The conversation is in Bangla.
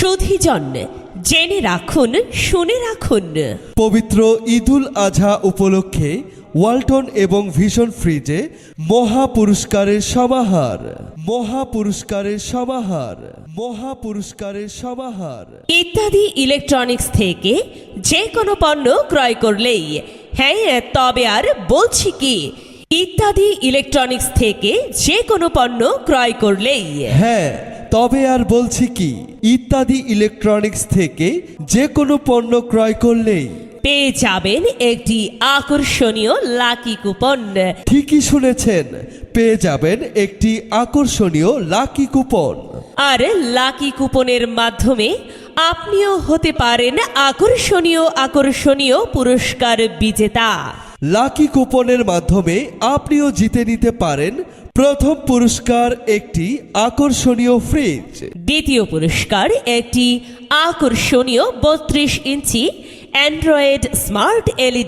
সুধীজন, জেনে রাখুন, শুনে রাখুন। পবিত্র ঈদুল আজহা উপলক্ষে ওয়ালটন এবং ভিশন ফ্রিজে মহা পুরস্কারের সমাহার, মহা পুরস্কারের সমাহার, মহা পুরস্কারের সমাহার। ইত্যাদি ইলেকট্রনিক্স থেকে যে কোনো পণ্য ক্রয় করলেই, হ্যাঁ তবে আর বলছি কি, ইত্যাদি ইলেকট্রনিক্স থেকে যে কোনো পণ্য ক্রয় করলেই, হ্যাঁ তবে আর বলছি কি, ইত্যাদি ইলেকট্রনিক্স থেকে যে কোনো পণ্য ক্রয় করলেই পেয়ে যাবেন একটি আকর্ষণীয় লাকি কুপন। ঠিকই শুনেছেন, পেয়ে যাবেন একটি আকর্ষণীয় লাকি কুপন। আর লাকি কুপনের মাধ্যমে আপনিও হতে পারেন আকর্ষণীয় আকর্ষণীয় পুরস্কার বিজেতা। লাকি কুপনের মাধ্যমে আপনিও জিতে নিতে পারেন প্রথম পুরস্কার একটি আকর্ষণীয় ফ্রিজ, দ্বিতীয় পুরস্কার একটি আকর্ষণীয় 32 ইঞ্চি অ্যান্ড্রয়েড স্মার্ট LED